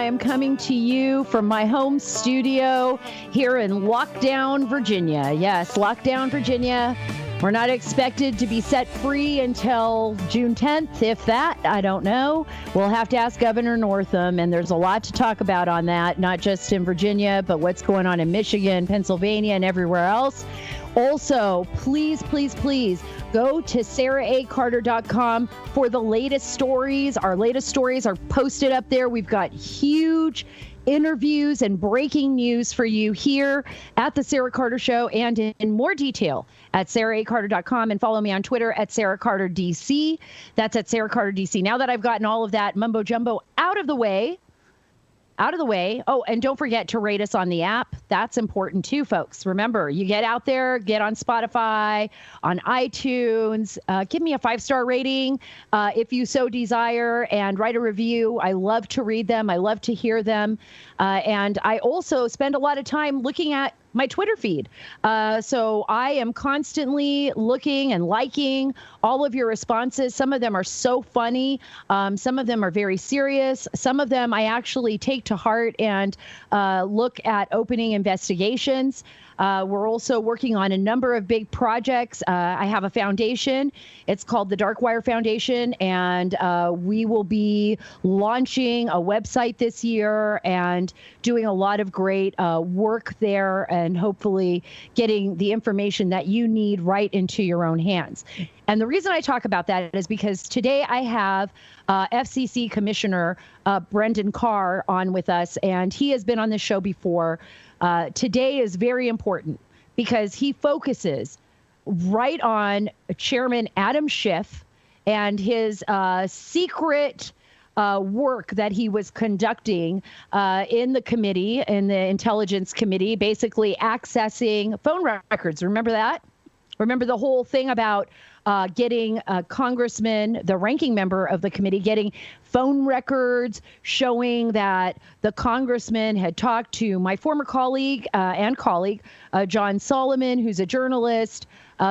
I am coming to you from my home studio here in Lockdown, Virginia. Yes, Lockdown, Virginia. We're not expected to be set free until June 10th, if that. I don't know. We'll have to ask Governor Northam, and there's a lot to talk about on that, not just in Virginia, but what's going on in Michigan, Pennsylvania, and everywhere else. Also, please go to saraacarter.com for the latest stories. Our latest stories are posted up there. We've got huge interviews and breaking news for you here at the Sarah Carter Show, and in more detail at saraacarter.com, and follow me on Twitter at sarahcarterdc. That's at sarahcarterdc. Now that I've gotten all of that mumbo jumbo out of the way. Oh, and don't forget to rate us on the app. That's important too, folks. Remember, you get out there, get on Spotify, on iTunes, give me a 5-star rating if you so desire, and write a review. I love to read them. I love to hear them. And I also spend a lot of time looking at my Twitter feed. So I am constantly looking and liking all of your responses. Some of them are so funny. Some of them are very serious. Some of them I actually take to heart and look at opening investigations. We're also working on a number of big projects. I have a foundation. It's called the Darkwire Foundation, and we will be launching a website this year and doing a lot of great work there, and hopefully getting the information that you need right into your own hands. And the reason I talk about that is because today I have FCC Commissioner Brendan Carr on with us, and he has been on this show before. Today is very important because he focuses right on Chairman Adam Schiff and his secret work that he was conducting in the committee, in the Intelligence Committee, basically accessing phone records. Remember that? Remember the whole thing about getting a congressman, the ranking member of the committee, getting phone records showing that the congressman had talked to my former colleague, John Solomon, who's a journalist,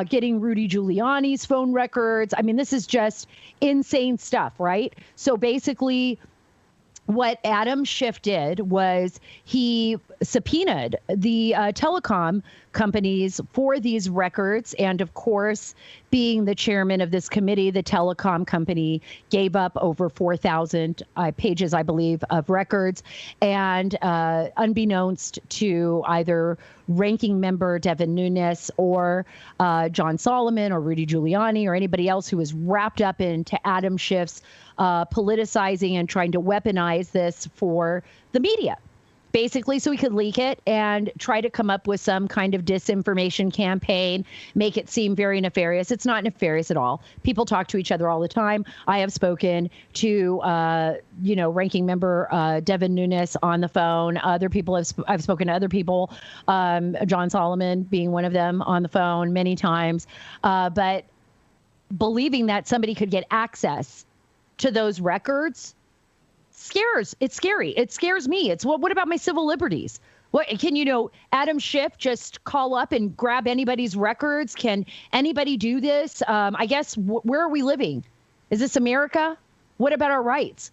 getting Rudy Giuliani's phone records. I mean, this is just insane stuff, right? So basically, what Adam Schiff did was he subpoenaed the telecom companies for these records. And of course, being the chairman of this committee, the telecom company gave up over 4,000 pages, I believe, of records. And unbeknownst to either ranking member Devin Nunes or John Solomon or Rudy Giuliani or anybody else who was wrapped up into Adam Schiff's politicizing and trying to weaponize this for the media, basically, so he could leak it and try to come up with some kind of disinformation campaign, make it seem very nefarious. It's not nefarious at all. People talk to each other all the time. I have spoken to, ranking member Devin Nunes on the phone. Other people I've spoken to other people, John Solomon being one of them, on the phone many times. But believing that somebody could get access to those records it's scary. It scares me. It's what about my civil liberties? What can Adam Schiff just call up and grab anybody's records? Can anybody do this? I guess where are we living? Is this America? What about our rights?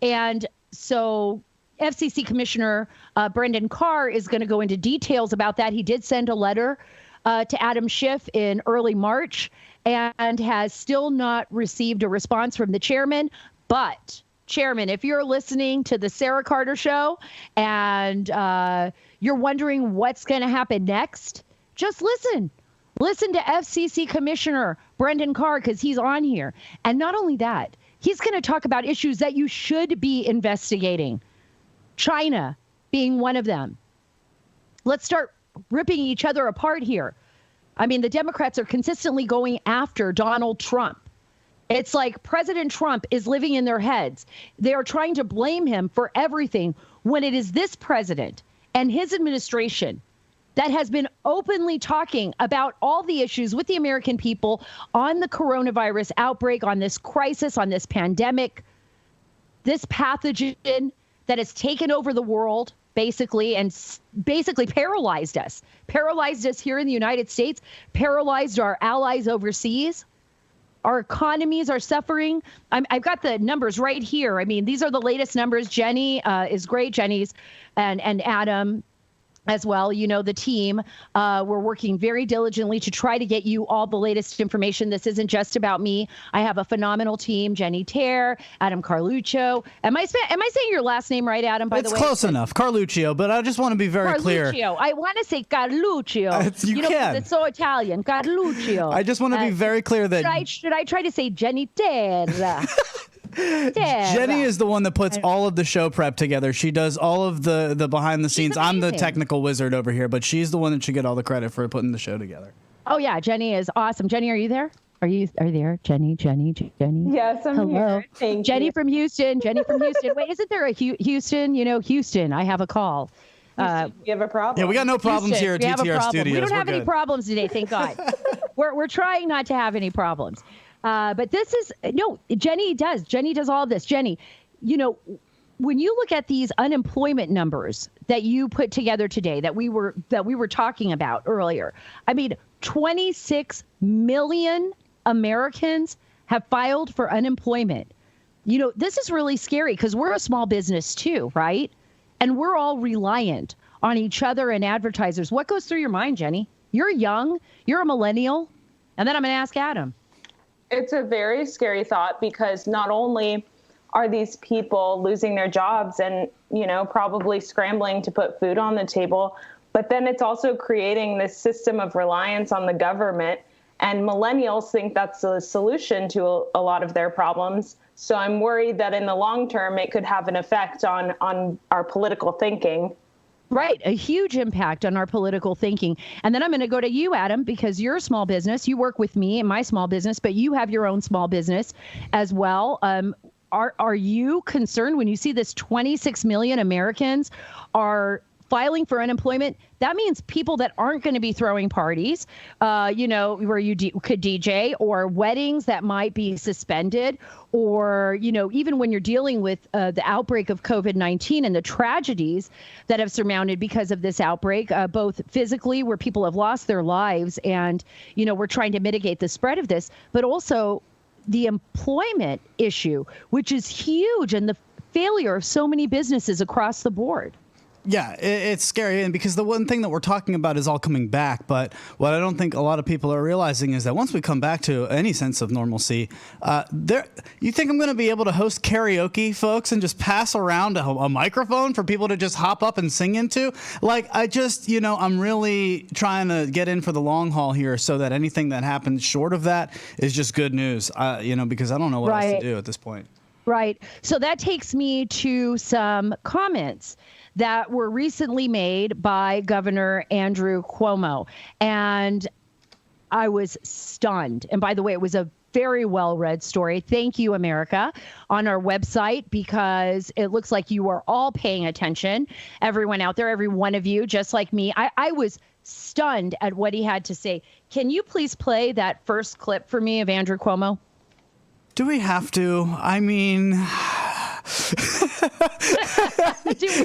And so FCC Commissioner Brendan Carr is going to go into details about that. He did send a letter to Adam Schiff in early March and has still not received a response from the chairman. But, Chairman, if you're listening to the Sarah Carter Show and you're wondering what's going to happen next, just listen. Listen to FCC Commissioner Brendan Carr, because he's on here. And not only that, he's going to talk about issues that you should be investigating, China being one of them. Let's start ripping each other apart here. I mean, the Democrats are consistently going after Donald Trump. It's like President Trump is living in their heads. They are trying to blame him for everything when it is this president and his administration that has been openly talking about all the issues with the American people on the coronavirus outbreak, on this crisis, on this pandemic, this pathogen that has taken over the world, basically paralyzed us here in the United States, paralyzed our allies overseas. Our economies are suffering. I've got the numbers right here. I mean, these are the latest numbers. Jenny is great. Jenny's and Adam as well, the team. We're working very diligently to try to get you all the latest information. This isn't just about me. I have a phenomenal team: Jenny Tare, Adam Carluccio. Am I saying your last name right, Adam? By the way, it's close enough, Carluccio. But I just want to be very clear. I want to say Carluccio. You can. It's so Italian. Carluccio. I just want to be very clear that. Should I try to say Jenny Tare? Jenny is the one that puts all of the show prep together. She does all of the behind the scenes. I'm the technical wizard over here, but she's the one that should get all the credit for putting the show together. Oh yeah, Jenny is awesome. Jenny, are you there? Are you there? Jenny? Yes, I'm here. Thank Jenny you. From Houston. Jenny from Houston. Wait, isn't there a Houston? Houston. I have a call. You have a problem? Yeah, we got no problems here at TTR Studios. We don't have any problems today, thank God. We're trying not to have any problems. But this is Jenny does. Jenny does all this. Jenny, when you look at these unemployment numbers that you put together today, that we were talking about earlier, I mean, 26 million Americans have filed for unemployment. This is really scary because we're a small business too, right? And we're all reliant on each other and advertisers. What goes through your mind, Jenny? You're young. You're a millennial. And then I'm going to ask Adam. It's a very scary thought because not only are these people losing their jobs and, probably scrambling to put food on the table, but then it's also creating this system of reliance on the government. And millennials think that's the solution to a lot of their problems. So I'm worried that in the long term, it could have an effect on our political thinking. Right. A huge impact on our political thinking. And then I'm going to go to you, Adam, because you're a small business. You work with me in my small business, but you have your own small business as well. Are you concerned when you see this 26 million Americans are filing for unemployment? That means people that aren't going to be throwing parties, where you could DJ, or weddings that might be suspended, or, even when you're dealing with the outbreak of COVID-19 and the tragedies that have surmounted because of this outbreak, both physically where people have lost their lives and, we're trying to mitigate the spread of this, but also the employment issue, which is huge, and the failure of so many businesses across the board. Yeah, it's scary, and because the one thing that we're talking about is all coming back, but what I don't think a lot of people are realizing is that once we come back to any sense of normalcy, you think I'm going to be able to host karaoke, folks, and just pass around a microphone for people to just hop up and sing into? I'm really trying to get in for the long haul here so that anything that happens short of that is just good news, because I don't know what else to do at this point. Right. So that takes me to some comments that were recently made by Governor Andrew Cuomo. And I was stunned. And by the way, it was a very well-read story. Thank you, America, on our website, because it looks like you are all paying attention. Everyone out there, every one of you, just like me. I was stunned at what he had to say. Can you please play that first clip for me of Andrew Cuomo? Do we have to? I mean...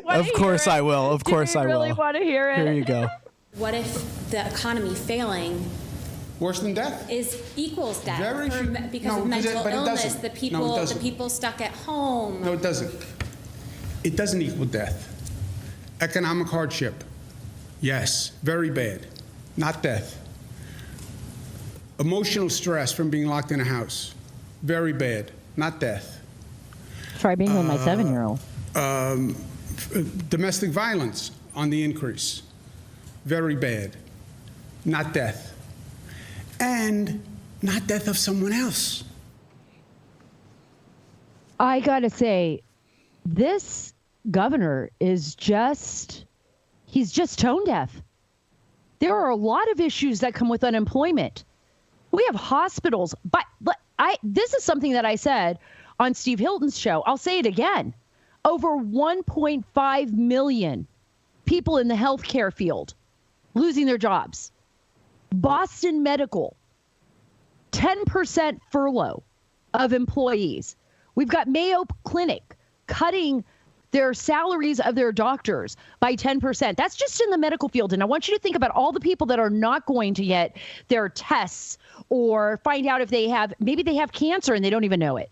Of course I will. Of course I will. Do you really want to hear it? Here you go. What if the economy failing worse than death equals death because of mental illness? The people stuck at home. No, it doesn't. It doesn't equal death. Economic hardship, yes, very bad, not death. Emotional stress from being locked in a house, very bad, not death. Try being with my 7-year-old. Domestic violence on the increase. Very bad. Not death. And not death of someone else. I got to say, this governor is he's just tone deaf. There are a lot of issues that come with unemployment. We have hospitals. But this is something that I said on Steve Hilton's show. I'll say it again. Over 1.5 million people in the healthcare field losing their jobs. Boston Medical, 10% furlough of employees. We've got Mayo Clinic cutting their salaries of their doctors by 10%. That's just in the medical field. And I want you to think about all the people that are not going to get their tests or find out if maybe they have cancer and they don't even know it,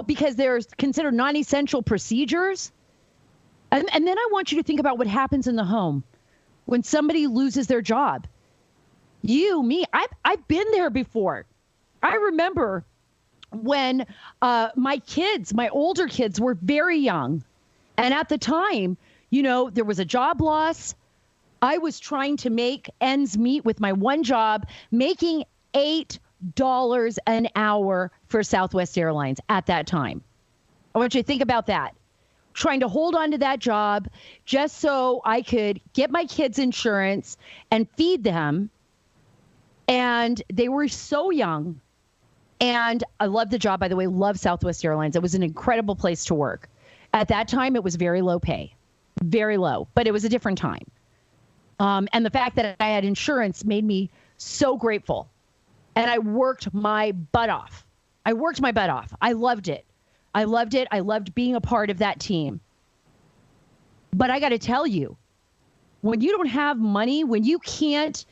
because they're considered non-essential procedures. And then I want you to think about what happens in the home when somebody loses their job. I've been there before. I remember when my older kids were very young. And at the time, there was a job loss. I was trying to make ends meet with my one job, making $8 an hour for Southwest Airlines at that time. I want you to think about that. Trying to hold on to that job just so I could get my kids insurance and feed them. And they were so young. And I loved the job, by the way, love Southwest Airlines. It was an incredible place to work. At that time, it was very low pay, very low, but it was a different time. And the fact that I had insurance made me so grateful. And I worked my butt off. I loved it. I loved being a part of that team. But I got to tell you, when you don't have money, when you can't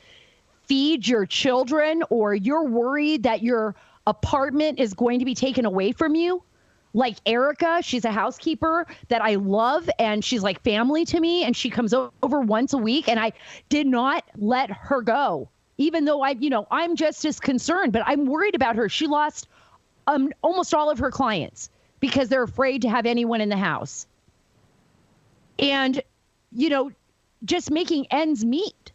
feed your children, or you're worried that your apartment is going to be taken away from you, like Erica, she's a housekeeper that I love, and she's like family to me, and she comes over once a week, and I did not let her go, even though I'm just as concerned, but I'm worried about her. She lost almost all of her clients because they're afraid to have anyone in the house. And, just making ends meet.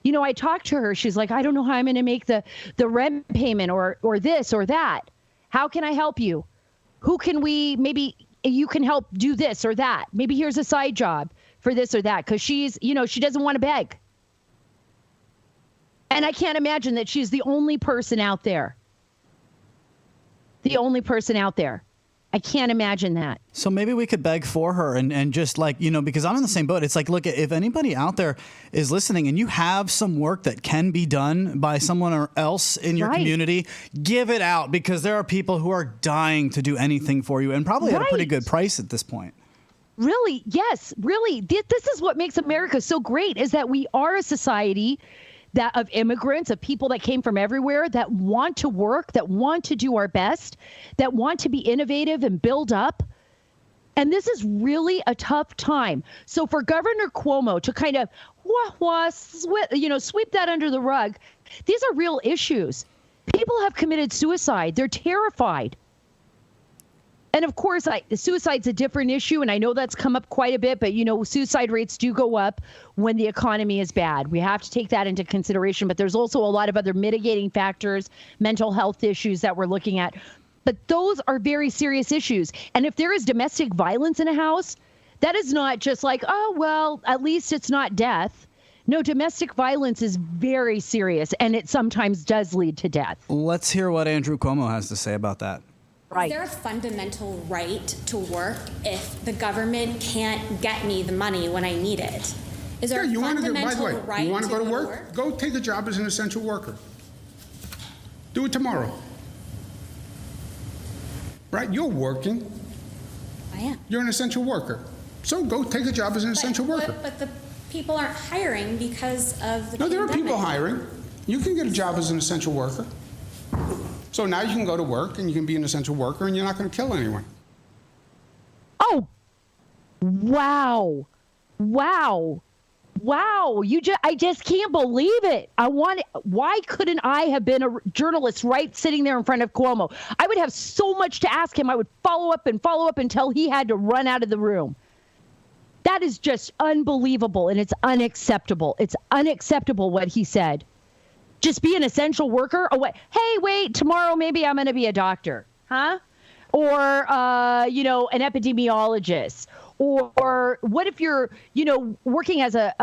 I talked to her. She's like, I don't know how I'm going to make the rent payment or this or that. How can I help you? Maybe you can help do this or that. Maybe here's a side job for this or that. Because she's, she doesn't want to beg. And I can't imagine that she's the only person out there. I can't imagine that. So maybe we could beg for her and just because I'm in the same boat. It's like, look, if anybody out there is listening and you have some work that can be done by someone else in your community, give it out, because there are people who are dying to do anything for you, and probably at a pretty good price at this point. Really? Yes, really. This is what makes America so great, is that we are a society of immigrants, of people that came from everywhere, that want to work, that want to do our best, that want to be innovative and build up. And this is really a tough time. So for Governor Cuomo to kind of sweep that under the rug, these are real issues. People have committed suicide. They're terrified. And of course, suicide's a different issue, and I know that's come up quite a bit, but, suicide rates do go up when the economy is bad. We have to take that into consideration, but there's also a lot of other mitigating factors, mental health issues that we're looking at. But those are very serious issues. And if there is domestic violence in a house, that is not just like, oh, well, at least it's not death. No, domestic violence is very serious, and it sometimes does lead to death. Let's hear what Andrew Cuomo has to say about that. Right. Is there a fundamental right to work if the government can't get me the money when I need it? Is there a fundamental right you want to go to work? Go take a job as an essential worker. Do it tomorrow. Right? You're working. I am. You're an essential worker. So go take a job as an essential worker. But the people aren't hiring because of the pandemic. There are people hiring. You can get a job as an essential worker. So now you can go to work and you can be an essential worker and you're not going to kill anyone. Oh, wow. I just can't believe it. Why couldn't I have been a journalist sitting there in front of Cuomo? I would have so much to ask him. I would follow up until he had to run out of the room. That is just unbelievable, and it's unacceptable. It's unacceptable what he said. Just be an essential worker? Oh, wait. Hey, wait, tomorrow maybe I'm going to be a doctor, huh? Or, an epidemiologist. Or what if you're, working as a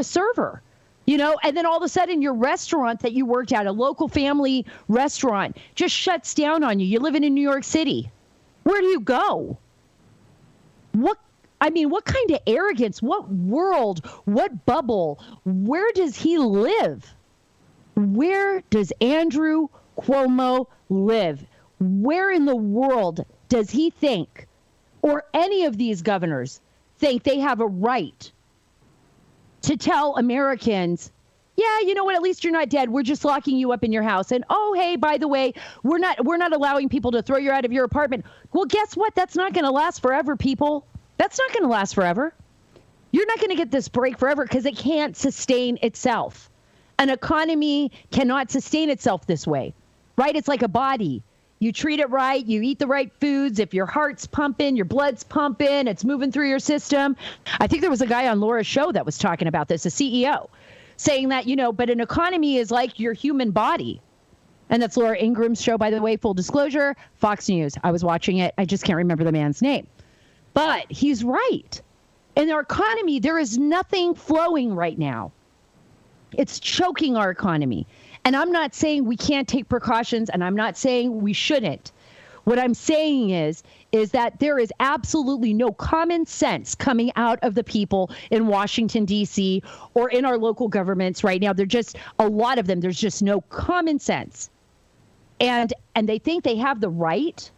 server, and then all of a sudden your restaurant that you worked at, a local family restaurant, just shuts down on you. You're living in New York City. Where do you go? What kind of arrogance, what world, what bubble, where does he live? Where does Andrew Cuomo live? Where in the world does he think, or any of these governors, think they have a right to tell Americans, yeah, you know what, at least you're not dead. We're just locking you up in your house. And oh, hey, by the way, we're not allowing people to throw you out of your apartment. Well, guess what? That's not going to last forever, people. That's not going to last forever. You're not going to get this break forever because it can't sustain itself. An economy cannot sustain itself this way, right? It's like a body. You treat it right. You eat the right foods. If your heart's pumping, your blood's pumping, it's moving through your system. I think there was a guy on Laura's show that was talking about this, a CEO, saying that, but an economy is like your human body. And that's Laura Ingram's show, by the way, full disclosure, Fox News. I was watching it. I just can't remember the man's name. But he's right. In our economy, there is nothing flowing right now. It's choking our economy. And I'm not saying we can't take precautions, and I'm not saying we shouldn't. What I'm saying is that there is absolutely no common sense coming out of the people in Washington, D.C. or in our local governments right now. They're just, a lot of them, there's just no common sense. And they think they have the right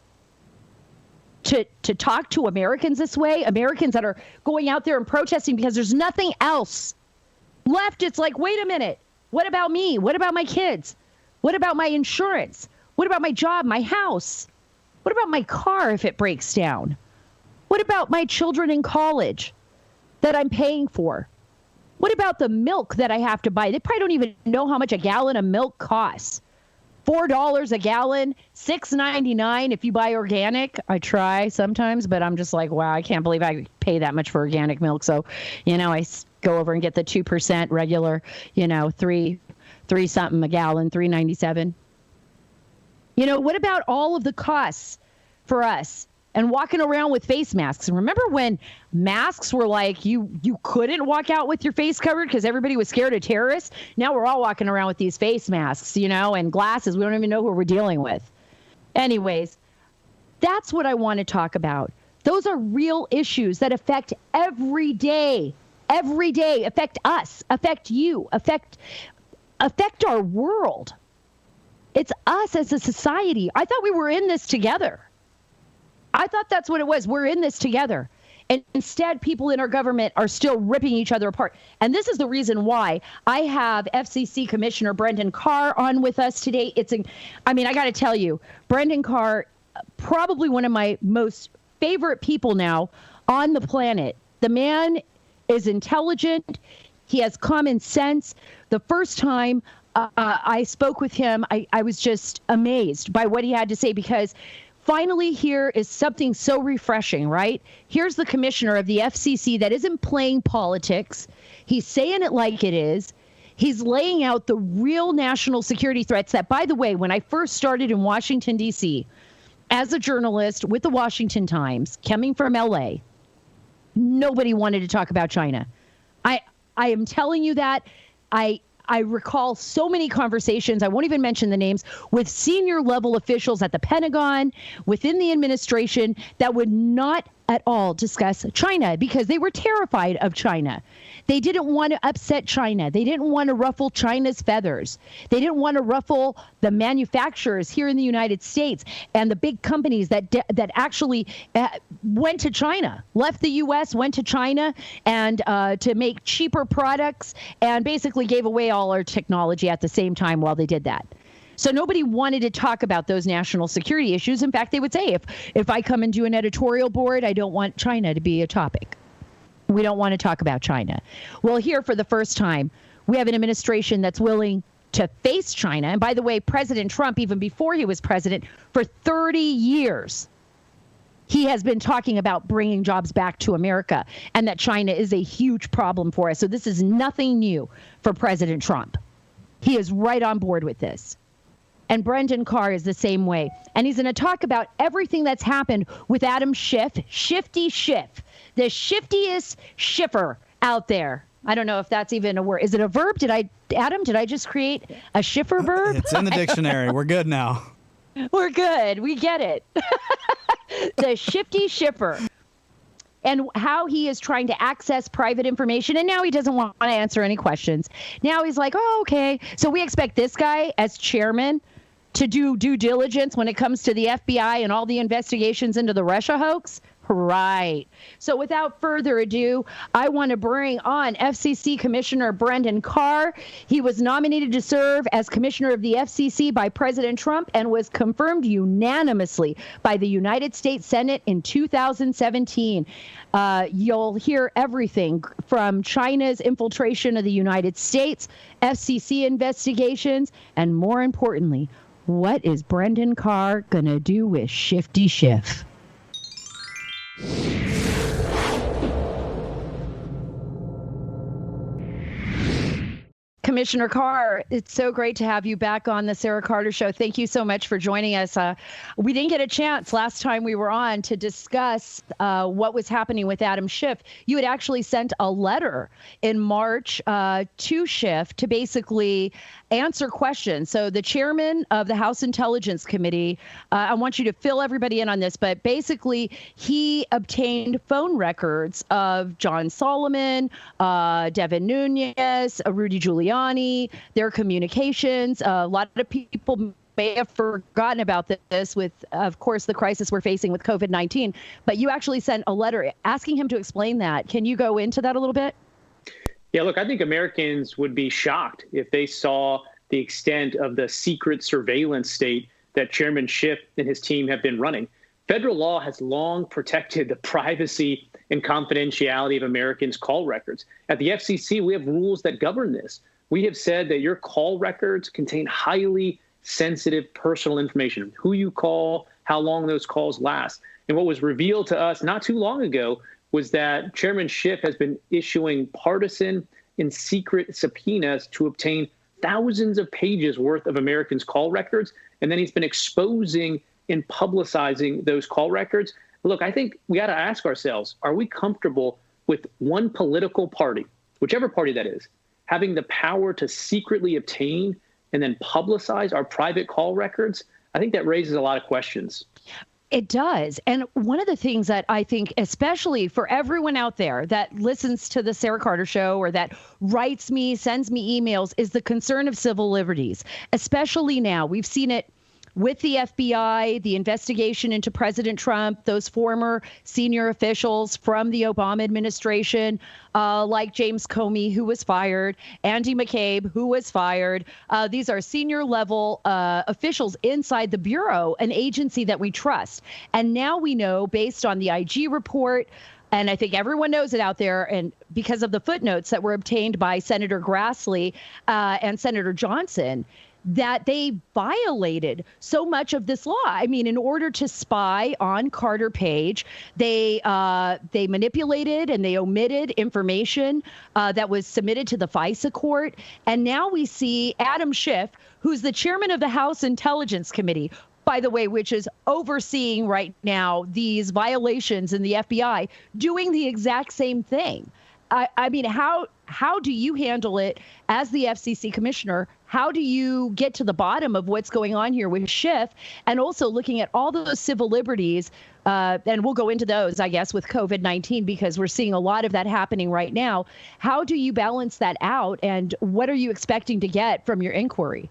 to talk to Americans this way, Americans that are going out there and protesting because there's nothing else left. It's like, wait a minute. What about me? What about my kids? What about my insurance? What about my job, my house? What about my car if it breaks down? What about my children in college that I'm paying for? What about the milk that I have to buy? They probably don't even know how much a gallon of milk costs. $4 a gallon, $6.99 if you buy organic. I try sometimes, but I'm just like, wow, I can't believe I pay that much for organic milk. So, I go over and get the 2% regular, three something a gallon, $3.97. What about all of the costs for us and walking around with face masks? And remember when masks were like, you couldn't walk out with your face covered because everybody was scared of terrorists? Now we're all walking around with these face masks, and glasses. We don't even know who we're dealing with. Anyways, that's what I want to talk about. Those are real issues that affect every day, affect us, affect you, affect our world. It's us as a society. I thought we were in this together. I thought that's what it was. We're in this together. And instead, people in our government are still ripping each other apart. And this is the reason why I have FCC Commissioner Brendan Carr on with us today. I got to tell you, Brendan Carr, probably one of my most favorite people now on the planet. The man is intelligent. He has common sense. The first time I spoke with him, I was just amazed by what he had to say, because finally here is something so refreshing, right? Here's the commissioner of the FCC that isn't playing politics. He's saying it like it is. He's laying out the real national security threats that, by the way, when I first started in Washington, D.C., as a journalist with the Washington Times, coming from L.A., nobody wanted to talk about China. I am telling you that. I recall so many conversations, I won't even mention the names, with senior level officials at the Pentagon, within the administration, that would not at all discuss China because they were terrified of China. They didn't want to upset China. They didn't want to ruffle China's feathers. They didn't want to ruffle the manufacturers here in the United States and the big companies that actually went to China, left the U.S., went to China and to make cheaper products and basically gave away all our technology at the same time while they did that. So nobody wanted to talk about those national security issues. In fact, they would say, if I come and do an editorial board, I don't want China to be a topic. We don't want to talk about China. Well, here for the first time, we have an administration that's willing to face China. And by the way, President Trump, even before he was president, for 30 years, he has been talking about bringing jobs back to America and that China is a huge problem for us. So this is nothing new for President Trump. He is right on board with this. And Brendan Carr is the same way. And he's going to talk about everything that's happened with Adam Schiff, Shifty Schiff, the shiftiest shiffer out there. I don't know if that's even a word. Is it a verb? Did I just create a shiffer verb? It's in the dictionary. We're good now. We're good. We get it. The shifty shiffer. And how he is trying to access private information. And now he doesn't want to answer any questions. Now he's like, oh, okay. So we expect this guy as chairman to do due diligence when it comes to the FBI and all the investigations into the Russia hoax? Right. So without further ado, I want to bring on FCC Commissioner Brendan Carr. He was nominated to serve as Commissioner of the FCC by President Trump and was confirmed unanimously by the United States Senate in 2017. You'll hear everything from China's infiltration of the United States, FCC investigations, and more importantly, what is Brendan Carr going to do with Shifty Schiff? Commissioner Carr, it's so great to have you back on the Sara Carter Show. Thank you so much for joining us. We didn't get a chance last time we were on to discuss what was happening with Adam Schiff. You had actually sent a letter in March to Schiff to basically answer questions. So the chairman of the House Intelligence Committee, I want you to fill everybody in on this, but basically he obtained phone records of John Solomon, Devin Nunes, Rudy Giuliani, their communications. A lot of people may have forgotten about this with, of course, the crisis we're facing with COVID-19. But you actually sent a letter asking him to explain that. Can you go into that a little bit? Yeah, look, I think Americans would be shocked if they saw the extent of the secret surveillance state that Chairman Schiff and his team have been running. Federal law has long protected the privacy and confidentiality of Americans' call records. At the FCC, we have rules that govern this. We have said that your call records contain highly sensitive personal information, who you call, how long those calls last. And what was revealed to us not too long ago was that Chairman Schiff has been issuing partisan and secret subpoenas to obtain thousands of pages worth of Americans' call records. And then he's been exposing and publicizing those call records. Look, I think we got to ask ourselves, are we comfortable with one political party, whichever party that is, having the power to secretly obtain and then publicize our private call records? I think that raises a lot of questions. It does. And one of the things that I think, especially for everyone out there that listens to the Sara Carter Show or that writes me, sends me emails, is the concern of civil liberties, especially now. We've seen it with the FBI, the investigation into President Trump, those former senior officials from the Obama administration, like James Comey, who was fired, Andy McCabe, who was fired. These are senior level officials inside the Bureau, an agency that we trust. And now we know, based on the IG report, and I think everyone knows it out there, and because of the footnotes that were obtained by Senator Grassley and Senator Johnson, that they violated so much of this law. I mean, in order to spy on Carter Page, they manipulated and they omitted information that was submitted to the FISA court. And now we see Adam Schiff, who's the chairman of the House Intelligence Committee, by the way, which is overseeing right now these violations in the FBI, doing the exact same thing. I mean, how do you handle it as the FCC commissioner? How do you get to the bottom of what's going on here with Schiff, and also looking at all those civil liberties? And we'll go into those, I guess, with COVID-19, because we're seeing a lot of that happening right now. How do you balance that out, and what are you expecting to get from your inquiry?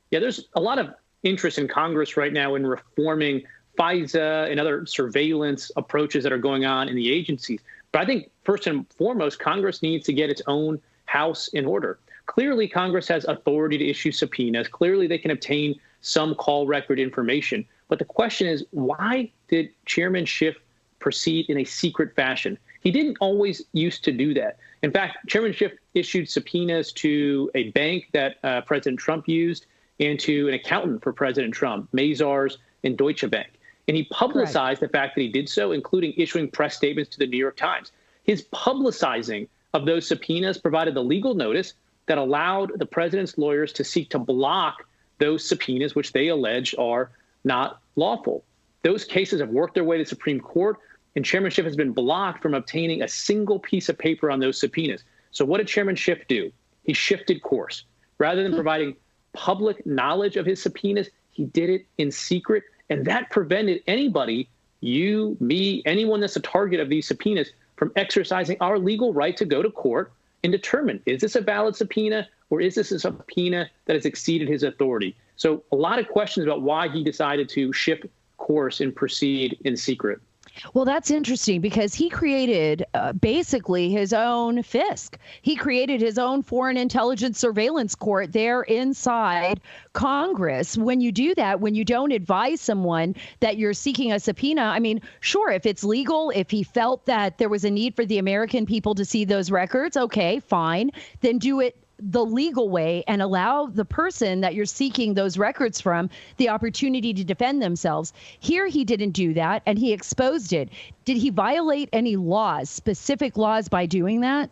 Yeah, there's a lot of interest in Congress right now in reforming FISA and other surveillance approaches that are going on in the agencies. But I think first and foremost, Congress needs to get its own house in order. Clearly, Congress has authority to issue subpoenas. Clearly, they can obtain some call record information. But the question is, why did Chairman Schiff proceed in a secret fashion? He didn't always used to do that. In fact, Chairman Schiff issued subpoenas to a bank that President Trump used and to an accountant for President Trump, Mazars and Deutsche Bank. And he publicized the fact that he did so, including issuing press statements to the New York Times. His publicizing of those subpoenas provided the legal notice that allowed the president's lawyers to seek to block those subpoenas, which they allege are not lawful. Those cases have worked their way to the Supreme Court, and Chairman Schiff has been blocked from obtaining a single piece of paper on those subpoenas. So what did Chairman Schiff do? He shifted course. Rather than providing public knowledge of his subpoenas, he did it in secret. And that prevented anybody, you, me, anyone that's a target of these subpoenas, from exercising our legal right to go to court and determine, is this a valid subpoena or is this a subpoena that has exceeded his authority? So a lot of questions about why he decided to shift course and proceed in secret. Well, that's interesting because he created basically his own FISC. He created his own foreign intelligence surveillance court there inside Congress. When you do that, when you don't advise someone that you're seeking a subpoena, I mean, sure, if it's legal, if he felt that there was a need for the American people to see those records, okay, fine, then do it the legal way and allow the person that you're seeking those records from the opportunity to defend themselves. Here, he didn't do that, and he exposed it. Did he violate any laws, specific laws, by doing that?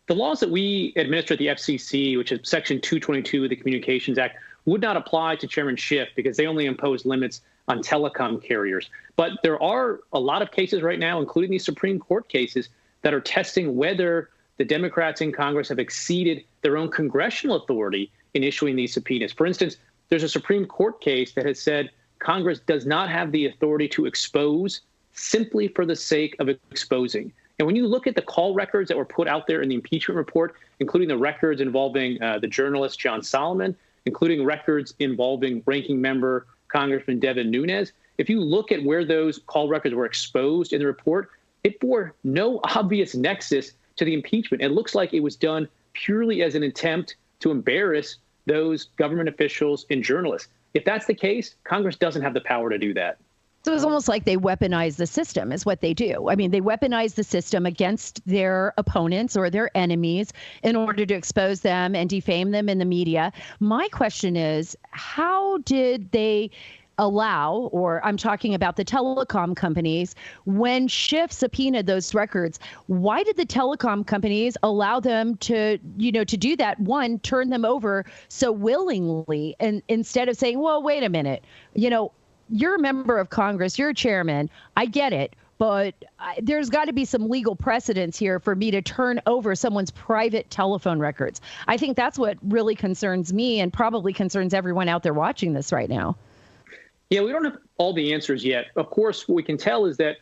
The laws that we administer at the FCC, which is Section 222 of the Communications Act, would not apply to Chairman Schiff because they only impose limits on telecom carriers. But there are a lot of cases right now, including these Supreme Court cases, that are testing whether the Democrats in Congress have exceeded their own congressional authority in issuing these subpoenas. For instance, there's a Supreme Court case that has said Congress does not have the authority to expose simply for the sake of exposing. And when you look at the call records that were put out there in the impeachment report, including the records involving the journalist John Solomon, including records involving ranking member Congressman Devin Nunes, if you look at where those call records were exposed in the report, it bore no obvious nexus to the impeachment. It looks like it was done purely as an attempt to embarrass those government officials and journalists. If that's the case, Congress doesn't have the power to do that. So it's almost like they weaponize the system is what they do. I mean, they weaponize the system against their opponents or their enemies in order to expose them and defame them in the media. My question is, how did they allow, or I'm talking about the telecom companies, when Schiff subpoenaed those records, why did the telecom companies allow them to do that? One, turn them over so willingly, and instead of saying, well, wait a minute, you're a member of Congress, you're a chairman, I get it, but there's got to be some legal precedence here for me to turn over someone's private telephone records. I think that's what really concerns me and probably concerns everyone out there watching this right now. Yeah, we don't have all the answers yet. Of course, what we can tell is that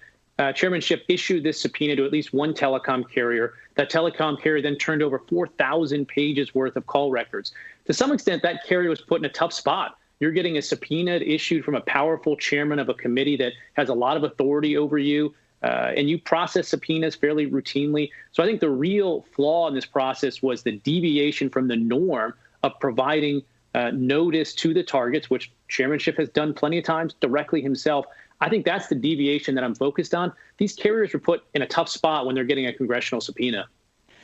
Chairman Schiff issued this subpoena to at least one telecom carrier. That telecom carrier then turned over 4,000 pages worth of call records. To some extent, that carrier was put in a tough spot. You're getting a subpoena issued from a powerful chairman of a committee that has a lot of authority over you, and you process subpoenas fairly routinely. So I think the real flaw in this process was the deviation from the norm of providing notice to the targets, which Chairman Schiff has done plenty of times directly himself. I think that's the deviation that I'm focused on. These carriers were put in a tough spot when they're getting a congressional subpoena.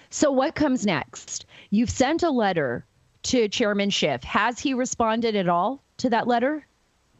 So what comes next? You've sent a letter to Chairman Schiff. Has he responded at all to that letter?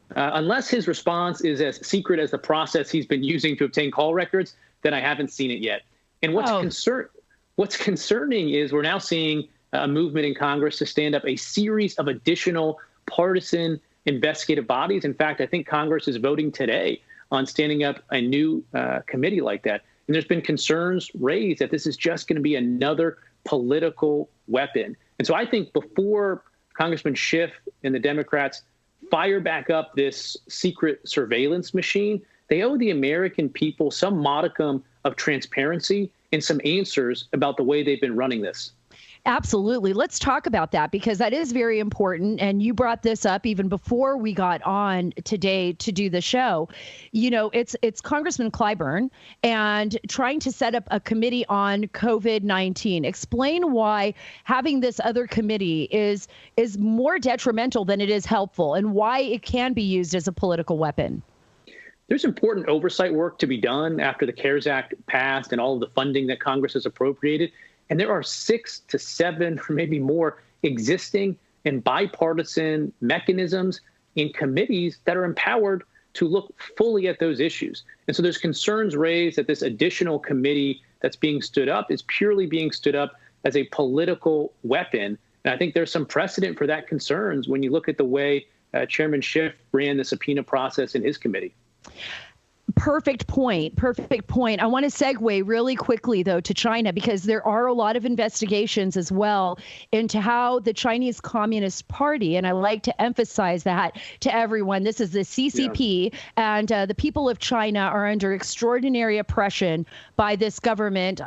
Unless his response is as secret as the process he's been using to obtain call records, then I haven't seen it yet. And what's concerning is we're now seeing a movement in Congress to stand up a series of additional partisan investigative bodies. In fact, I think Congress is voting today on standing up a new committee like that. And there's been concerns raised that this is just going to be another political weapon. And so I think before Congressman Schiff and the Democrats fire back up this secret surveillance machine, they owe the American people some modicum of transparency and some answers about the way they've been running this. Absolutely. Let's talk about that because that is very important. And you brought this up even before we got on today to do the show. It's Congressman Clyburn and trying to set up a committee on COVID-19. Explain why having this other committee is more detrimental than it is helpful and why it can be used as a political weapon. There's important oversight work to be done after the CARES Act passed and all of the funding that Congress has appropriated. And there are 6 to 7 or maybe more existing and bipartisan mechanisms in committees that are empowered to look fully at those issues. And so there's concerns raised that this additional committee that's being stood up is purely being stood up as a political weapon. And I think there's some precedent for that concerns when you look at the way Chairman Schiff ran the subpoena process in his committee. Perfect point. I want to segue really quickly, though, to China, because there are a lot of investigations as well into how the Chinese Communist Party, and I like to emphasize that to everyone, this is the CCP, and the people of China are under extraordinary oppression by this government.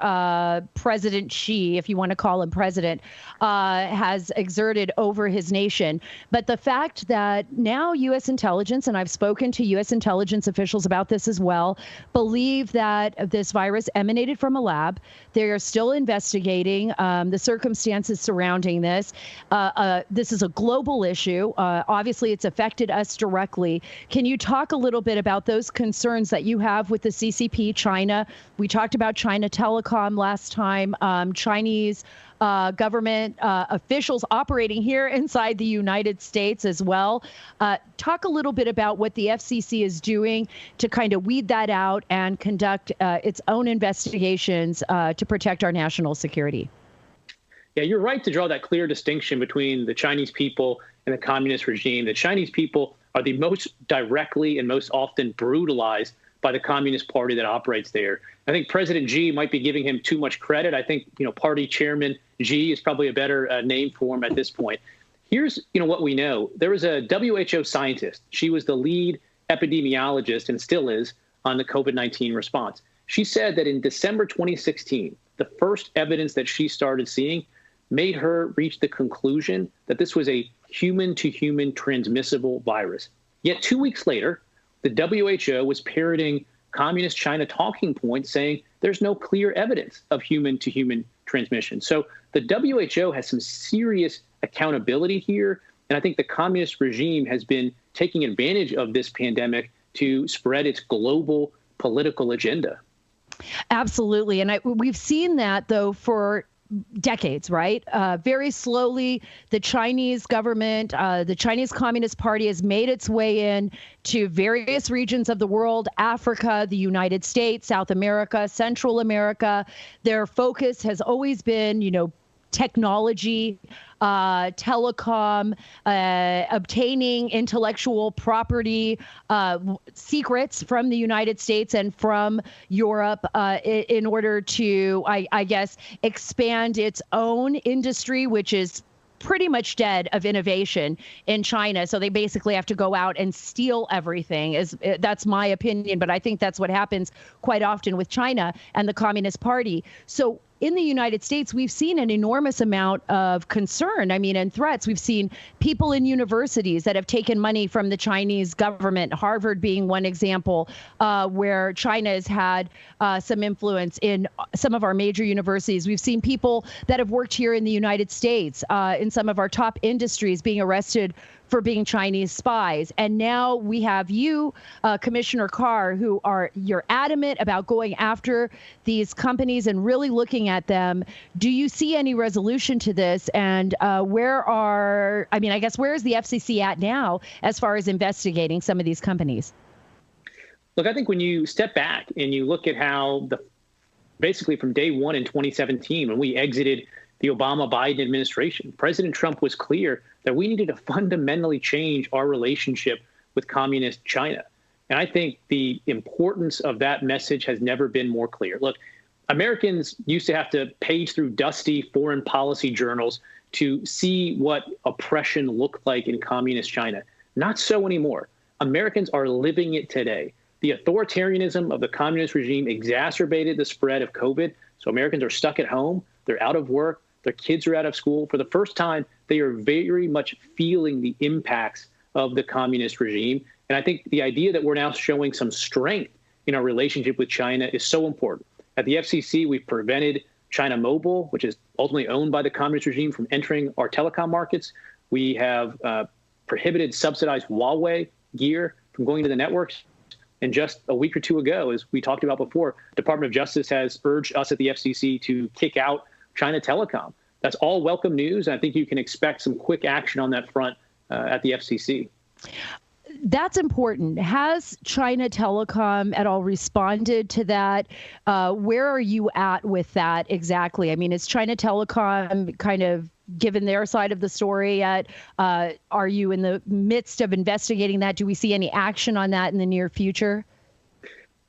President Xi, if you want to call him president, has exerted over his nation. But the fact that now U.S. intelligence, and I've spoken to U.S. intelligence officials about this as well, believe that this virus emanated from a lab. They are still investigating the circumstances surrounding this. This is a global issue. Obviously, it's affected us directly. Can you talk a little bit about those concerns that you have with the CCP, China? We talked about China Telecom last time, Chinese government officials operating here inside the United States as well. Talk a little bit about what the FCC is doing to kind of weed that out and conduct its own investigations to protect our national security. Yeah, you're right to draw that clear distinction between the Chinese people and the communist regime. The Chinese people are the most directly and most often brutalized by the Communist Party that operates there. I think President Xi might be giving him too much credit. I think, Party Chairman Xi is probably a better name for him at this point. Here's, what we know. There was a WHO scientist. She was the lead epidemiologist and still is on the COVID-19 response. She said that in December 2016, the first evidence that she started seeing made her reach the conclusion that this was a human-to-human transmissible virus. Yet 2 weeks later, the WHO was parroting Communist China talking points saying there's no clear evidence of human-to-human transmission. So the WHO has some serious accountability here. And I think the communist regime has been taking advantage of this pandemic to spread its global political agenda. Absolutely. And we've seen that, though, for decades, right? Very slowly, the Chinese government, the Chinese Communist Party has made its way in to various regions of the world, Africa, the United States, South America, Central America. Their focus has always been, technology, telecom, obtaining intellectual property secrets from the United States and from Europe in order to, I guess, expand its own industry, which is pretty much dead of innovation in China. So they basically have to go out and steal everything. That's my opinion, but I think that's what happens quite often with China and the Communist Party. So in the United States, we've seen an enormous amount of concern, and threats. We've seen people in universities that have taken money from the Chinese government, Harvard being one example, where China has had some influence in some of our major universities. We've seen people that have worked here in the United States in some of our top industries being arrested for being Chinese spies. And now we have you, Commissioner Carr, you're adamant about going after these companies and really looking at them. Do you see any resolution to this? And where is the FCC at now as far as investigating some of these companies? Look, I think when you step back and you look at how basically from day one in 2017, when we exited the Obama-Biden administration, President Trump was clear that we needed to fundamentally change our relationship with communist China. And I think the importance of that message has never been more clear. Look, Americans used to have to page through dusty foreign policy journals to see what oppression looked like in communist China. Not so anymore. Americans are living it today. The authoritarianism of the communist regime exacerbated the spread of COVID. So Americans are stuck at home. They're out of work. Their kids are out of school. For the first time, they are very much feeling the impacts of the communist regime. And I think the idea that we're now showing some strength in our relationship with China is so important. At the FCC, we've prevented China Mobile, which is ultimately owned by the communist regime, from entering our telecom markets. We have prohibited subsidized Huawei gear from going to the networks. And just a week or two ago, as we talked about before, Department of Justice has urged us at the FCC to kick out China Telecom. That's all welcome news. And I think you can expect some quick action on that front at the FCC. That's important. Has China Telecom at all responded to that? Where are you at with that exactly? Is China Telecom kind of given their side of the story yet? Are you in the midst of investigating that? Do we see any action on that in the near future?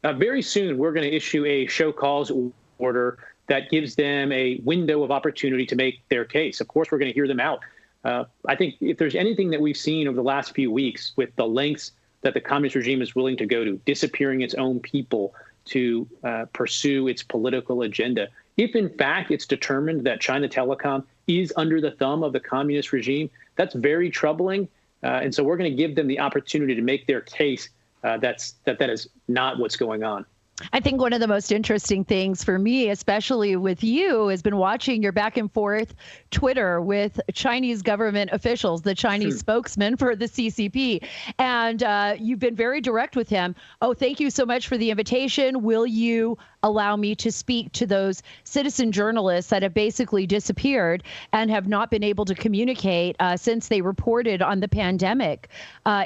Very soon, we're going to issue a show cause order that gives them a window of opportunity to make their case. Of course, we're going to hear them out. I think if there's anything that we've seen over the last few weeks with the lengths that the communist regime is willing to go to, disappearing its own people to pursue its political agenda, if in fact it's determined that China Telecom is under the thumb of the communist regime, that's very troubling. And so we're going to give them the opportunity to make their case that is not what's going on. I think one of the most interesting things for me, especially with you, has been watching your back and forth Twitter with Chinese government officials, the Chinese spokesman for the CCP. And you've been very direct with him. Oh, thank you so much for the invitation. Will you allow me to speak to those citizen journalists that have basically disappeared and have not been able to communicate since they reported on the pandemic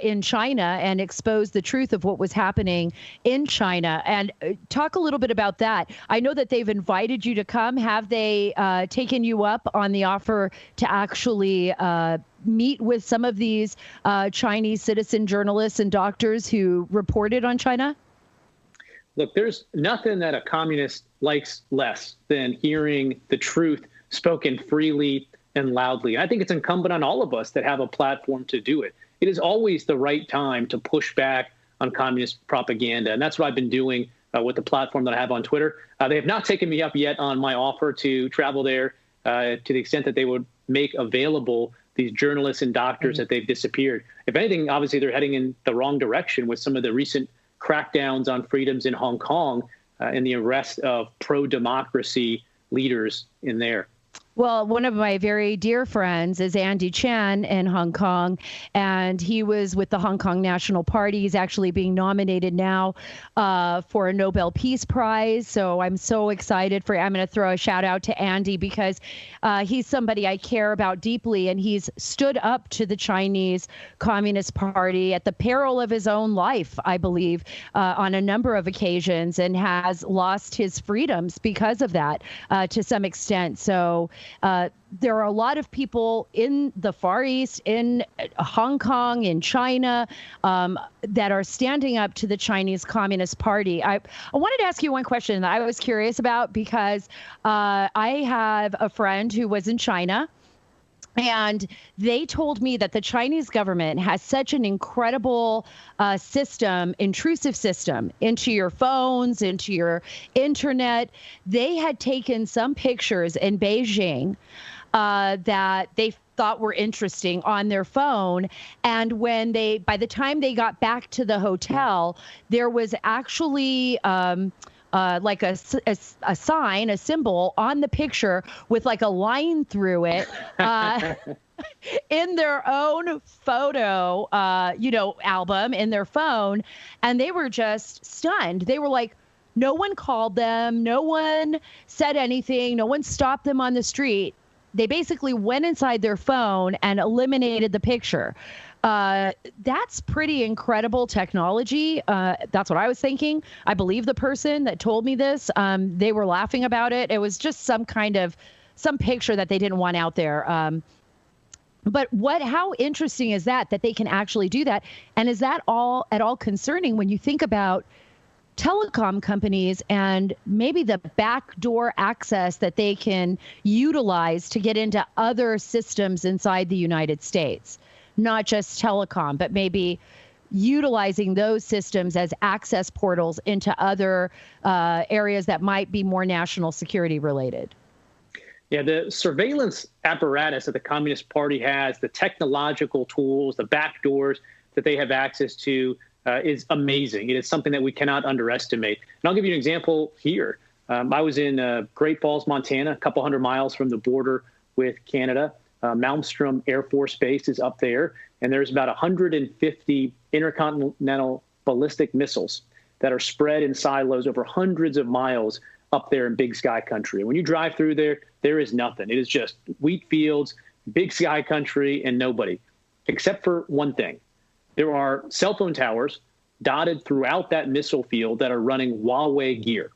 in China and exposed the truth of what was happening in China? And talk a little bit about that. I know that they've invited you to come. Have they taken you up on the offer to actually meet with some of these Chinese citizen journalists and doctors who reported on China? Look, there's nothing that a communist likes less than hearing the truth spoken freely and loudly. I think it's incumbent on all of us that have a platform to do it. It is always the right time to push back on communist propaganda. And that's what I've been doing with the platform that I have on Twitter. They have not taken me up yet on my offer to travel there to the extent that they would make available these journalists and doctors that they've disappeared. If anything, obviously they're heading in the wrong direction with some of the recent crackdowns on freedoms in Hong Kong and the arrest of pro-democracy leaders in there. Well, one of my very dear friends is Andy Chan in Hong Kong, and he was with the Hong Kong National Party. He's actually being nominated now for a Nobel Peace Prize. So I'm so excited I'm going to throw a shout out to Andy because he's somebody I care about deeply, and he's stood up to the Chinese Communist Party at the peril of his own life, I believe, on a number of occasions, and has lost his freedoms because of that to some extent. So there are a lot of people in the Far East, in Hong Kong, in China, that are standing up to the Chinese Communist Party. I wanted to ask you one question that I was curious about because I have a friend who was in China. And they told me that the Chinese government has such an incredible intrusive system into your phones, into your internet. They had taken some pictures in Beijing that they thought were interesting on their phone. And by the time they got back to the hotel, there was actually like a sign, a symbol on the picture with like a line through it in their own photo, album in their phone. And they were just stunned. They were like, no one called them. No one said anything. No one stopped them on the street. They basically went inside their phone and eliminated the picture. That's pretty incredible technology. That's what I was thinking. I believe the person that told me this. They were laughing about it. It was just some picture that they didn't want out there. But how interesting is that they can actually do that? And is that at all concerning when you think about telecom companies and maybe the backdoor access that they can utilize to get into other systems inside the United States? Not just telecom, but maybe utilizing those systems as access portals into other areas that might be more national security related. Yeah, the surveillance apparatus that the Communist Party has, the technological tools, the backdoors that they have access to is amazing. It is something that we cannot underestimate. And I'll give you an example here. I was in Great Falls, Montana, a couple hundred miles from the border with Canada. Malmstrom Air Force Base is up there, and there's about 150 intercontinental ballistic missiles that are spread in silos over hundreds of miles up there in Big Sky Country. And when you drive through there, there is nothing. It is just wheat fields, Big Sky Country, and nobody, except for one thing. There are cell phone towers dotted throughout that missile field that are running Huawei gear.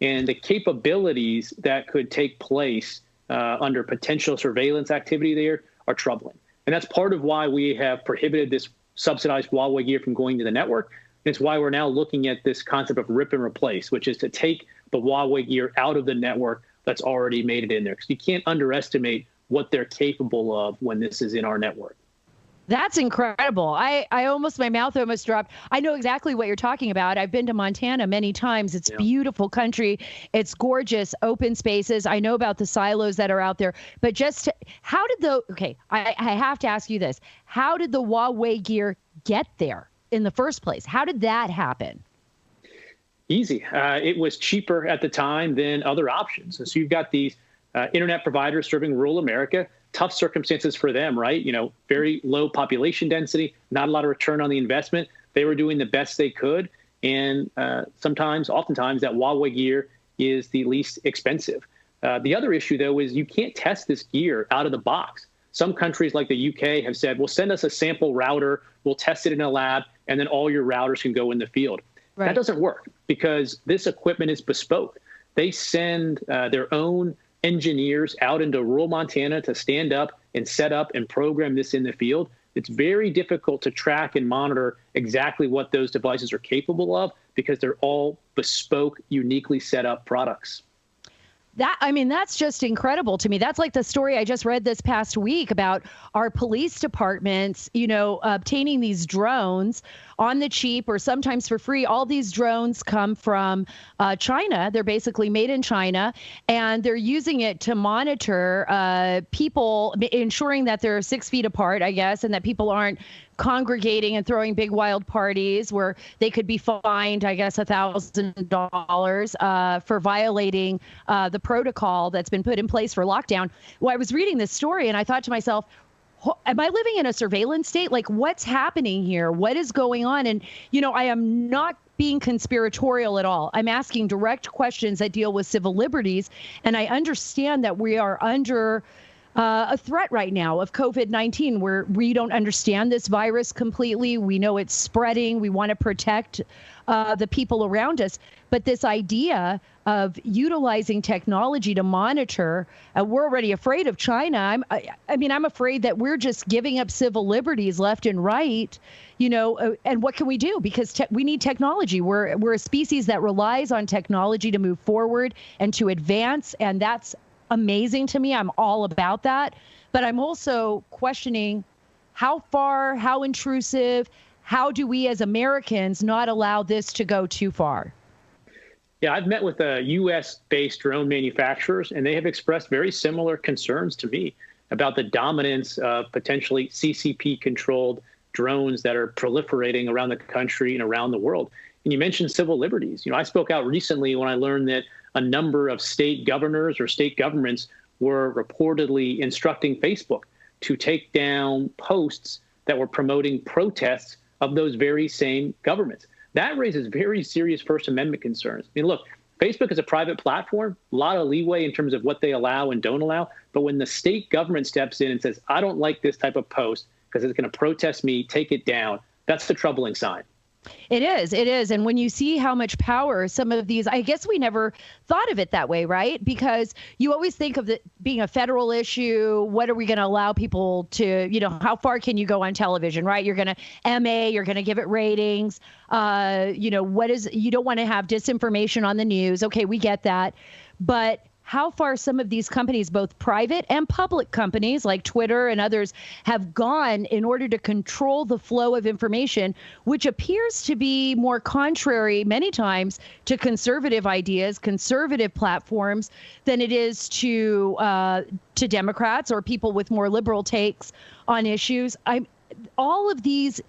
And the capabilities that could take place under potential surveillance activity there are troubling. And that's part of why we have prohibited this subsidized Huawei gear from going to the network. And it's why we're now looking at this concept of rip and replace, which is to take the Huawei gear out of the network that's already made it in there. Because you can't underestimate what they're capable of when this is in our network. That's incredible. My mouth almost dropped. I know exactly what you're talking about. I've been to Montana many times. It's beautiful country. It's gorgeous, open spaces. I know about the silos that are out there. But I have to ask you this. How did the Huawei gear get there? in the first place? How did that happen? Easy. It was cheaper at the time than other options. And so you've got these internet providers serving rural America, tough circumstances for them, right? Very low population density, not a lot of return on the investment. They were doing the best they could. And oftentimes that Huawei gear is the least expensive. The other issue, though, is you can't test this gear out of the box. Some countries like the UK have said, well, send us a sample router, we'll test it in a lab, and then all your routers can go in the field. Right. That doesn't work because this equipment is bespoke. They send their own engineers out into rural Montana to stand up and set up and program this in the field. It's very difficult to track and monitor exactly what those devices are capable of because they're all bespoke, uniquely set up products. That's just incredible to me. That's like the story I just read this past week about our police departments, obtaining these drones on the cheap or sometimes for free. All these drones come from China. They're basically made in China, and they're using it to monitor people, ensuring that they're 6 feet apart, I guess, and that people aren't congregating and throwing big wild parties where they could be fined, I guess, $1,000 for violating the protocol that's been put in place for lockdown. Well, I was reading this story and I thought to myself, am I living in a surveillance state? Like, what's happening here? What is going on? And, I am not being conspiratorial at all. I'm asking direct questions that deal with civil liberties. And I understand that we are under a threat right now of COVID-19 where we don't understand this virus completely. We know it's spreading. We want to protect the people around us. But this idea of utilizing technology to monitor, we're already afraid of China. I'm afraid that we're just giving up civil liberties left and right, and what can we do? Because we need technology. We're a species that relies on technology to move forward and to advance. And that's amazing to me. I'm all about that. But I'm also questioning how far, how intrusive, how do we as Americans not allow this to go too far? Yeah, I've met with U.S.-based drone manufacturers, and they have expressed very similar concerns to me about the dominance of potentially CCP-controlled drones that are proliferating around the country and around the world. And you mentioned civil liberties. I spoke out recently when I learned that a number of state governors or state governments were reportedly instructing Facebook to take down posts that were promoting protests of those very same governments. That raises very serious First Amendment concerns. Look, Facebook is a private platform, a lot of leeway in terms of what they allow and don't allow. But when the state government steps in and says, I don't like this type of post because it's going to protest me, take it down, that's the troubling sign. It is. And when you see how much power some of these, I guess we never thought of it that way, right? Because you always think of it being a federal issue. What are we going to allow people to, how far can you go on television, right? You're going to you're going to give it ratings. You don't want to have disinformation on the news. Okay, we get that. But how far some of these companies, both private and public companies like Twitter and others, have gone in order to control the flow of information, which appears to be more contrary many times to conservative ideas, conservative platforms, than it is to Democrats or people with more liberal takes on issues. All of these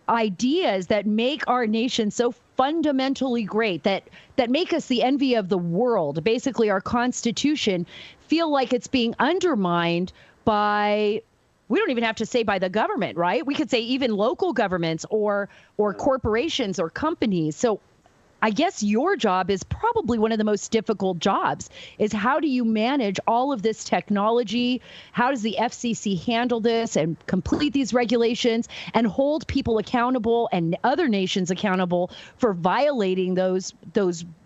ideas that make our nation so fundamentally great, that make us the envy of the world, basically our Constitution, feel like it's being undermined by, we don't even have to say by the government, right? We could say even local governments or corporations or companies. So I guess your job is probably one of the most difficult jobs, is how do you manage all of this technology? How does the FCC handle this and complete these regulations and hold people accountable and other nations accountable for violating those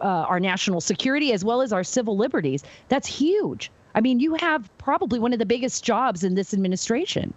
our national security as well as our civil liberties? That's huge. You have probably one of the biggest jobs in this administration.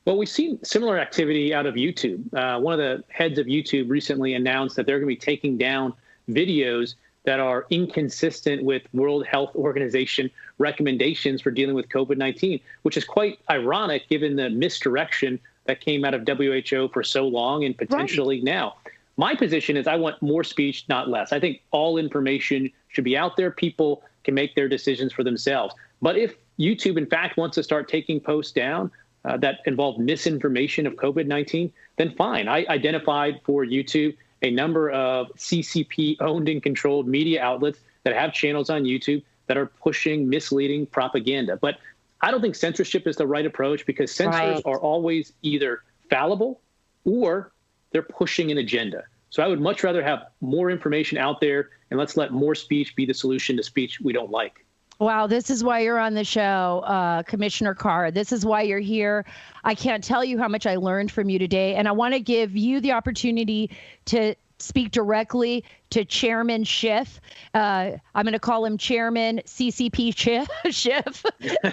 Well, we've seen similar activity out of YouTube. One of the heads of YouTube recently announced that they're going to be taking down videos that are inconsistent with World Health Organization recommendations for dealing with COVID-19, which is quite ironic given the misdirection that came out of WHO for so long and potentially now. My position is I want more speech, not less. I think all information should be out there. People can make their decisions for themselves. But if YouTube, in fact, wants to start taking posts down, that involve misinformation of COVID-19, then fine. I identified for YouTube a number of CCP-owned and controlled media outlets that have channels on YouTube that are pushing misleading propaganda. But I don't think censorship is the right approach, because censors are always either fallible or they're pushing an agenda. So I would much rather have more information out there, and let's let more speech be the solution to speech we don't like. Wow, this is why you're on the show, Commissioner Carr. This is why you're here. I can't tell you how much I learned from you today, and I want to give you the opportunity to speak directly to Chairman Schiff. I'm going to call him Chairman CCP Schiff,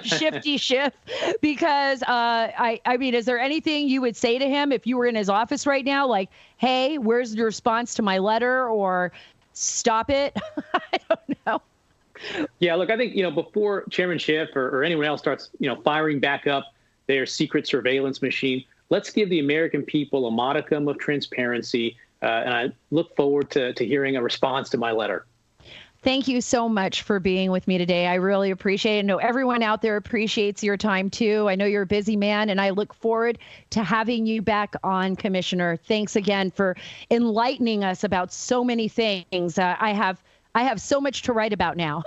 Shifty Schiff, because I mean, is there anything you would say to him if you were in his office right now? Like, hey, where's the response to my letter? Or stop it? I don't know. Yeah, look, I think, before Chairman Schiff or anyone else starts, firing back up their secret surveillance machine, let's give the American people a modicum of transparency. And I look forward to hearing a response to my letter. Thank you so much for being with me today. I really appreciate it. I know everyone out there appreciates your time, too. I know you're a busy man, and I look forward to having you back on, Commissioner. Thanks again for enlightening us about so many things. I have so much to write about now.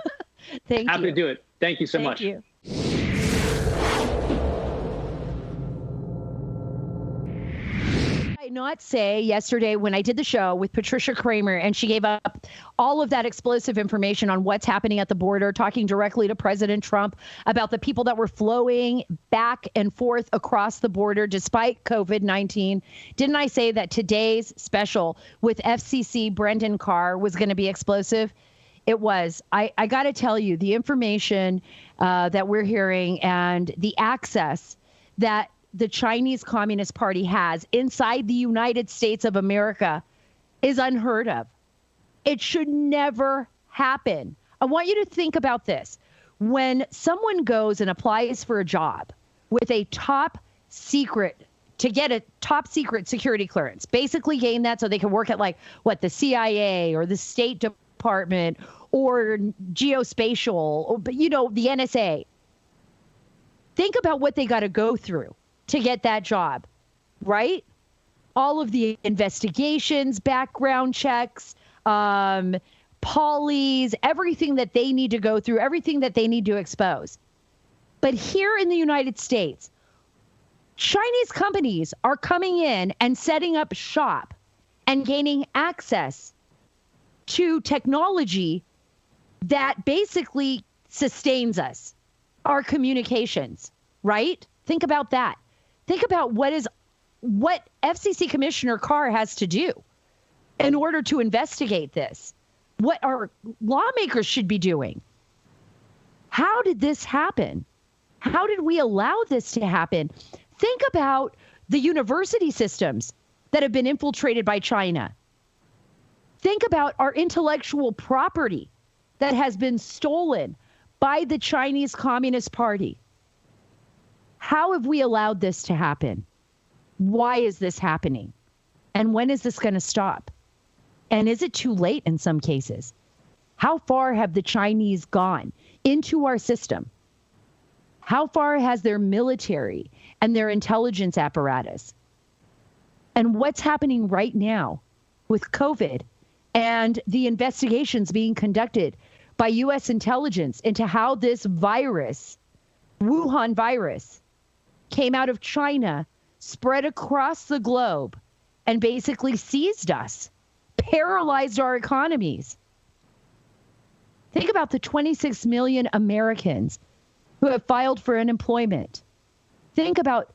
Thank you. Happy to do it. Thank you so much. Thank you. Not say yesterday when I did the show with Patricia Kramer, and she gave up all of that explosive information on what's happening at the border, talking directly to President Trump about the people that were flowing back and forth across the border despite COVID-19. Didn't I say that today's special with FCC Brendan Carr was going to be explosive? It was. I got to tell you, the information that we're hearing and the access that the Chinese Communist Party has inside the United States of America is unheard of. It should never happen. I want you to think about this. When someone goes and applies for a job with a top secret, to get a top secret security clearance, basically gain that so they can work at the CIA or the State Department or geospatial, or, the NSA. Think about what they got to go through to get that job, right? All of the investigations, background checks, polys, everything that they need to go through, everything that they need to expose. But here in the United States, Chinese companies are coming in and setting up shop and gaining access to technology that basically sustains us, our communications, right? Think about that. Think about what FCC Commissioner Carr has to do in order to investigate this, what our lawmakers should be doing. How did this happen? How did we allow this to happen? Think about the university systems that have been infiltrated by China. Think about our intellectual property that has been stolen by the Chinese Communist Party. How have we allowed this to happen? Why is this happening? And when is this going to stop? And is it too late in some cases? How far have the Chinese gone into our system? How far has their military and their intelligence apparatus? And what's happening right now with COVID and the investigations being conducted by U.S. intelligence into how this virus, Wuhan virus, came out of China, spread across the globe, and basically seized us, paralyzed our economies. Think about the 26 million Americans who have filed for unemployment. Think about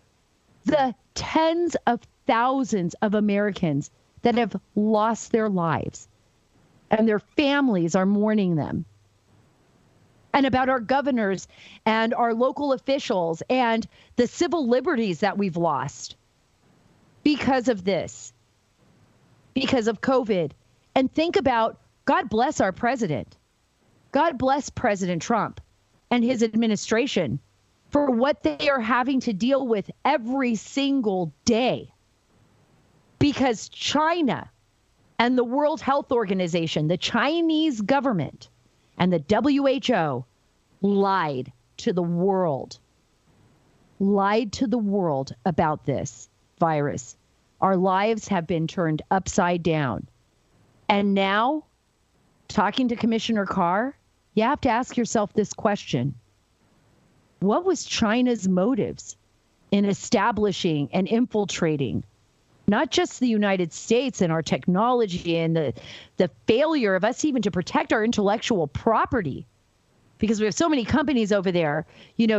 the tens of thousands of Americans that have lost their lives, and their families are mourning them. And about our governors and our local officials and the civil liberties that we've lost because of this, because of COVID. And think about, God bless our president. God bless President Trump and his administration for what they are having to deal with every single day. Because China and the World Health Organization, the Chinese government, and the WHO lied to the world. lied to the world about this virus. Our lives have been turned upside down. And now, talking to Commissioner Carr, you have to ask yourself this question. What was China's motives in establishing and infiltrating not just the United States and our technology and the failure of us even to protect our intellectual property? Because we have so many companies over there,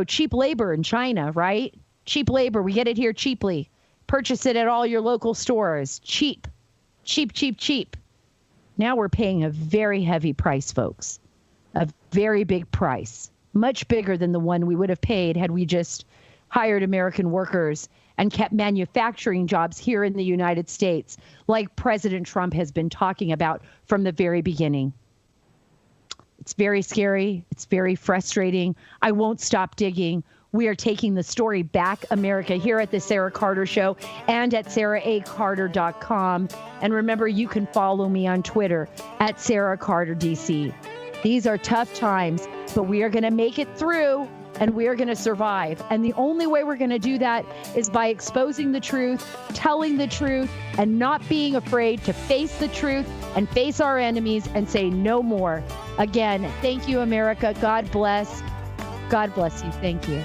cheap labor in China, right? Cheap labor. We get it here cheaply. Purchase it at all your local stores. Cheap, cheap, cheap, cheap. Now we're paying a very heavy price, folks. A very big price. Much bigger than the one we would have paid had we just hired American workers and kept manufacturing jobs here in the United States, like President Trump has been talking about from the very beginning. It's very scary. It's very frustrating. I won't stop digging. We are taking the story back, America, here at the Sara Carter Show and at saraacarter.com. And remember, you can follow me on Twitter at Sara Carter DC. These are tough times, but we are going to make it through and we are going to survive. And the only way we're going to do that is by exposing the truth, telling the truth, and not being afraid to face the truth and face our enemies and say no more. Again, thank you, America. God bless. God bless you. Thank you.